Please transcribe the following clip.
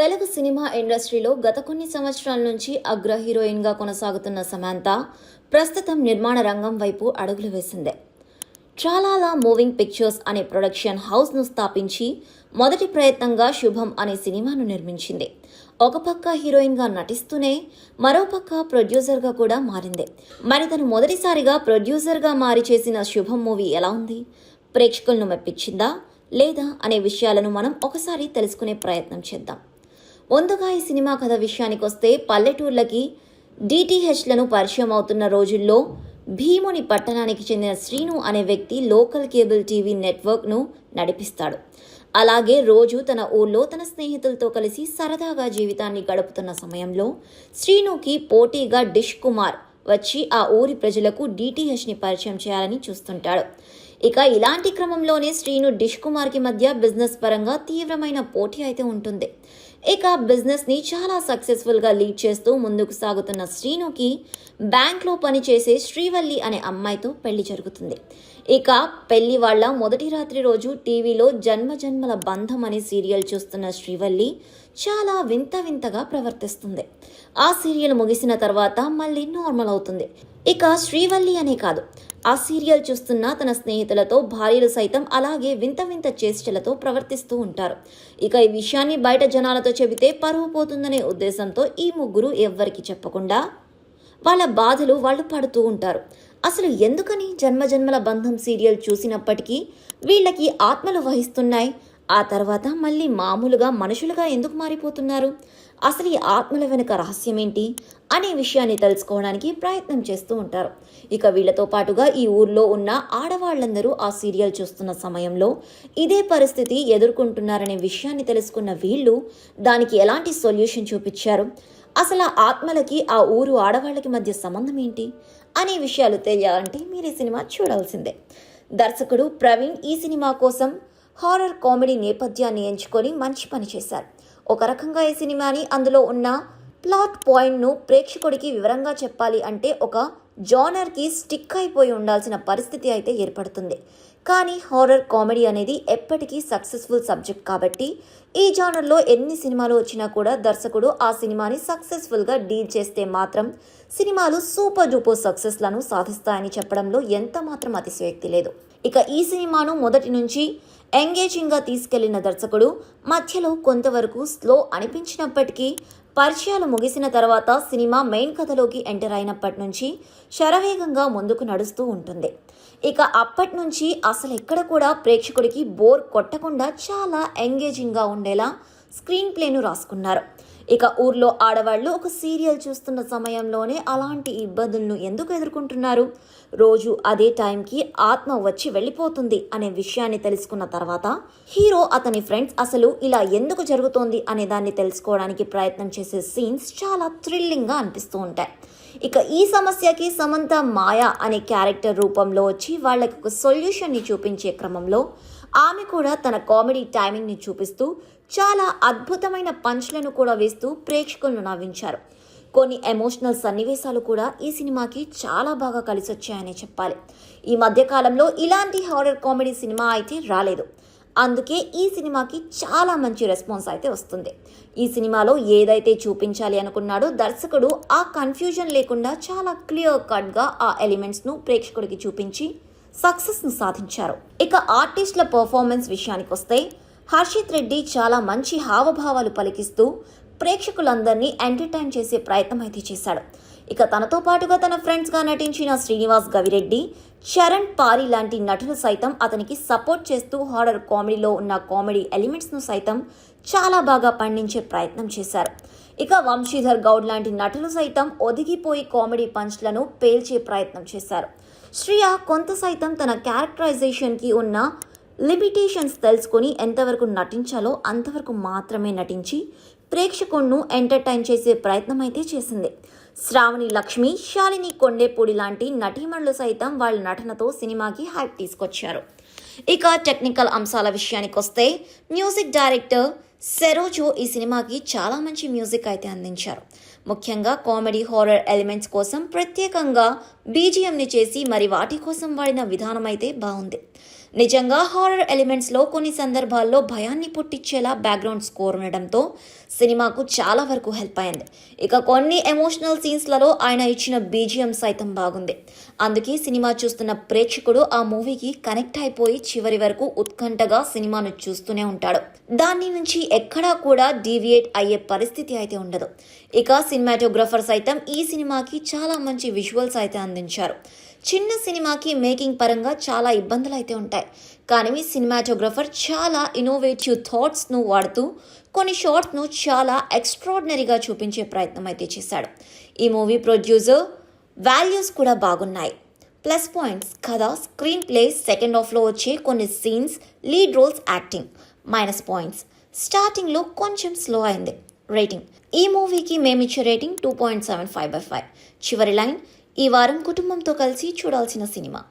Telugu cinema ఇండస్ట్రీలో గత కొన్ని సంవత్సరాల నుంచి అగ్ర హీరోయిన్గా కొనసాగుతున్న సమాంత ప్రస్తుతం నిర్మాణ రంగం వైపు అడుగులు వేసింది. ట్రాలాలా మూవింగ్ పిక్చర్స్ అనే ప్రొడక్షన్ హౌస్ను స్థాపించి మొదటి ప్రయత్నంగా శుభం అనే సినిమాను నిర్మించింది. ఒక పక్క హీరోయిన్గా నటిస్తూనే మరోపక్క ప్రొడ్యూసర్గా కూడా మారింది. మరి తను మొదటిసారిగా ప్రొడ్యూసర్గా మారి చేసిన శుభం మూవీ ఎలా ఉంది, ప్రేక్షకులను మెప్పించిందా లేదా అనే విషయాలను మనం ఒకసారి తెలుసుకునే ప్రయత్నం చేద్దాం. ముందుగా ఈ సినిమా కథ విషయానికి వస్తే, పల్లెటూర్లకి డిటిహెచ్లను పరిచయం అవుతున్న రోజుల్లో భీముని పట్టణానికి చెందిన శ్రీను అనే వ్యక్తి లోకల్ కేబుల్ టీవీ నెట్వర్క్ను నడిపిస్తాడు. అలాగే రోజు తన ఊళ్ళో తన స్నేహితులతో కలిసి సరదాగా జీవితాన్ని గడుపుతున్న సమయంలో శ్రీనుకి పోటీగా డిష్ కుమార్ వచ్చి ఆ ఊరి ప్రజలకు డిటిహెచ్ని పరిచయం చేయాలని చూస్తుంటాడు. ఇక ఇలాంటి క్రమంలోనే శ్రీను డిష్ కుమార్కి మధ్య బిజినెస్ పరంగా తీవ్రమైన పోటీ అయితే ఉంటుంది. ఇక బిజినెస్ని చాలా సక్సెస్ఫుల్గా లీడ్ చేస్తూ ముందుకు సాగుతున్న శ్రీనుకి బ్యాంక్లో పనిచేసే శ్రీవల్లి అనే అమ్మాయితో పెళ్లి జరుగుతుంది. ఇక పెళ్లి వాళ్ళ మొదటి రాత్రి రోజు టీవీలో జన్మజన్మల బంధం అనే సీరియల్ చూస్తున్న శ్రీవల్లి చాలా వింతగా ప్రవర్తిస్తుంది. ఆ సీరియల్ ముగిసిన తర్వాత మళ్ళీ నార్మల్ అవుతుంది. ఇక శ్రీవల్లి అనే కాదు, ఆ సీరియల్ చూస్తున్న తన స్నేహితులతో భార్యలు సైతం అలాగే వింత చేష్టలతో ప్రవర్తిస్తూ ఉంటారు. ఇక ఈ విషయాన్ని బయట జనాలతో చెబితే పరువు పోతుందనే ఉద్దేశంతో ఈ ముగ్గురు ఎవ్వరికి చెప్పకుండా వాళ్ళ బాధలు వాళ్ళు పడుతూ ఉంటారు. అసలు ఎందుకని జన్మజన్మల బంధం సీరియల్ చూసినప్పటికీ వీళ్ళకి ఆత్మలు వహిస్తున్నాయి, ఆ తర్వాత మళ్ళీ మామూలుగా మనుషులుగా ఎందుకు మారిపోతున్నారు, అసలు ఈ ఆత్మల వెనుక రహస్యం ఏంటి అనే విషయాన్ని తెలుసుకోవడానికి ప్రయత్నం చేస్తూ ఉంటారు. ఇక వీళ్ళతో పాటుగా ఈ ఊర్లో ఉన్న ఆడవాళ్లందరూ ఆ సీరియల్ చూస్తున్న సమయంలో ఇదే పరిస్థితి ఎదుర్కొంటున్నారనే విషయాన్ని తెలుసుకున్న వీళ్ళు దానికి ఎలాంటి సొల్యూషన్ చూపించారు, అసలు ఆ ఆత్మలకి ఆ ఊరు ఆడవాళ్ళకి మధ్య సంబంధం ఏంటి అనే విషయాలు తెలియాలంటే మీరు ఈ సినిమా చూడాల్సిందే. దర్శకుడు ప్రవీణ్ ఈ సినిమా కోసం హారర్ కామెడీ నేపథ్యాన్ని ఎంచుకొని మంచి పని చేశారు. ఒక రకంగా ఈ సినిమాని అందులో ఉన్న ప్లాట్ పాయింట్ను ప్రేక్షకుడికి వివరంగా చెప్పాలి అంటే ఒక జానర్కి స్టిక్ అయిపోయి ఉండాల్సిన పరిస్థితి అయితే ఏర్పడుతుంది. కానీ హారర్ కామెడీ అనేది ఎప్పటికీ సక్సెస్ఫుల్ సబ్జెక్ట్ కాబట్టి ఈ జానర్లో ఎన్ని సినిమాలు వచ్చినా కూడా దర్శకుడు ఆ సినిమాని సక్సెస్ఫుల్గా డీల్ చేస్తే మాత్రం సినిమాలు సూపర్ డూపర్ సక్సెస్లను సాధిస్తాయని చెప్పడంలో ఎంత మాత్రం అతిశయోక్తి లేదు. ఇక ఈ సినిమాను మొదటి నుంచి ఎంగేజింగ్గా తీసుకెళ్లిన దర్శకుడు మధ్యలో కొంతవరకు స్లో అనిపించినప్పటికీ పరిచయాలు ముగిసిన తర్వాత సినిమా మెయిన్ కథలోకి ఎంటర్ అయినప్పటి నుంచి శరవేగంగా ముందుకు నడుస్తూ ఉంటుంది. ఇక అప్పటి నుంచి అసలు ఎక్కడ కూడా ప్రేక్షకుడికి బోర్ కొట్టకుండా చాలా ఎంగేజింగ్గా ఉండేలా స్క్రీన్ ప్లేను రాసుకున్నారు. ఇక ఊర్లో ఆడవాళ్లు ఒక సీరియల్ చూస్తున్న సమయంలోనే అలాంటి ఇబ్బందులను ఎందుకు ఎదుర్కొంటున్నారు, రోజు అదే టైంకి ఆత్మ వచ్చి వెళ్ళిపోతుంది అనే విషయాన్ని తెలుసుకున్న తర్వాత హీరో అతని ఫ్రెండ్స్ అసలు ఇలా ఎందుకు జరుగుతోంది అనే దాన్ని తెలుసుకోవడానికి ప్రయత్నం చేసే సీన్స్ చాలా థ్రిల్లింగ్గా అనిపిస్తూ ఉంటాయి. ఇక ఈ సమస్యకి సమంత మాయా అనే క్యారెక్టర్ రూపంలో వచ్చి వాళ్ళకి ఒక సొల్యూషన్ని చూపించే క్రమంలో ఆమె కూడా తన కామెడీ టైమింగ్ని చూపిస్తూ చాలా అద్భుతమైన పంచ్లను కూడా వేస్తూ ప్రేక్షకులను నవ్వించారు. కొన్ని ఎమోషనల్ సన్నివేశాలు కూడా ఈ సినిమాకి చాలా బాగా కలిసొచ్చాయనే చెప్పాలి. ఈ మధ్యకాలంలో ఇలాంటి హారర్ కామెడీ సినిమా అయితే రాలేదు. అందుకే ఈ సినిమాకి చాలా మంచి రెస్పాన్స్ అయితే వస్తుంది. ఈ సినిమాలో ఏదైతే చూపించాలి అనుకున్నాడో దర్శకుడు ఆ కన్ఫ్యూజన్ లేకుండా చాలా క్లియర్ కట్గా ఆ ఎలిమెంట్స్ను ప్రేక్షకుడికి చూపించి సక్సెస్ను సాధించారు. ఇక ఆర్టిస్టుల పర్ఫార్మెన్స్ విషయానికి వస్తే, హర్షిత్ రెడ్డి చాలా మంచి హావభావాలు పలికిస్తూ ప్రేక్షకులందరినీ ఎంటర్టైన్ చేసే ప్రయత్నం అయితే చేశాడు. ఇక తనతో పాటుగా తన ఫ్రెండ్స్గా నటించిన శ్రీనివాస్ గవిరెడ్డి, చరణ్ పారి లాంటి నటులు సైతం అతనికి సపోర్ట్ చేస్తూ హారర్ కామెడీలో ఉన్న కామెడీ ఎలిమెంట్స్ను సైతం చాలా బాగా పండించే ప్రయత్నం చేశారు. ఇక వంశీధర్ గౌడ్ లాంటి నటులు సైతం ఒదిగిపోయి కామెడీ పంచ్లను పేల్చే ప్రయత్నం చేశారు. శ్రియ కొంత సైతం తన క్యారెక్టరైజేషన్కి ఉన్న లిమిటేషన్స్ తెలుసుకొని ఎంతవరకు నటించాలో అంతవరకు మాత్రమే నటించి ప్రేక్షకులను ఎంటర్టైన్ చేసే ప్రయత్నం అయితే చేసింది. శ్రావణి లక్ష్మి, శాలిని కొండేపూడి లాంటి నటీమణులు సైతం వాళ్ళ నటనతో సినిమాకి హైప్ తీసుకొచ్చారు. ఇక టెక్నికల్ అంశాల విషయానికి వస్తే, మ్యూజిక్ డైరెక్టర్ సెరోజో ఈ సినిమాకి చాలా మంచి మ్యూజిక్ అయితే అందించారు. ముఖ్యంగా కామెడీ హారర్ ఎలిమెంట్స్ కోసం ప్రత్యేకంగా బీజిఎంని చేసి మరి వాటి కోసం వాడిన విధానం అయితే బాగుంది. నిజంగా హారర్ ఎలిమెంట్స్లో కొన్ని సందర్భాల్లో భయాన్ని పుట్టించేలా బ్యాక్గ్రౌండ్ స్కోర్ ఉండడంతో సినిమాకు చాలా వరకు హెల్ప్ అయింది. ఇక కొన్ని ఎమోషనల్ సీన్స్లలో ఆయన ఇచ్చిన బీజిఎం సైతం బాగుంది. అందుకే సినిమా చూస్తున్న ప్రేక్షకుడు ఆ మూవీకి కనెక్ట్ అయిపోయి చివరి వరకు ఉత్కంఠగా సినిమాను చూస్తూనే ఉంటాడు. దాని నుంచి ఎక్కడా కూడా డీవియేట్ అయ్యే పరిస్థితి అయితే ఉండదు. ఇక సినిమాటోగ్రఫర్ సైతం ఈ సినిమాకి చాలా మంచి విజువల్స్ అయితే అందించారు. చిన్న సినిమాకి మేకింగ్ పరంగా చాలా ఇబ్బందులు అయితే ఉంటాయి, కానీ మీ సినిమాటోగ్రఫర్ చాలా ఇన్నోవేటివ్ థాట్స్ను వాడుతూ కొన్ని షార్ట్స్ను చాలా ఎక్స్ట్రాడినరీగా చూపించే ప్రయత్నం అయితే చేశాడు. ఈ మూవీ ప్రొడ్యూసర్ వాల్యూస్ కూడా బాగున్నాయి. ప్లస్ పాయింట్స్ కథ, స్క్రీన్ ప్లే, సెకండ్ హాఫ్లో వచ్చే కొన్ని scenes, lead roles, acting. Minus points స్టార్టింగ్లో కొంచెం స్లో అయింది. రేటింగ్ ఈ మూవీకి మేమిచ్చే రేటింగ్ 2.75/5. చివరి లైన్, ఈ వారం కుటుంబంతో కలిసి చూడాల్సిన సినిమా.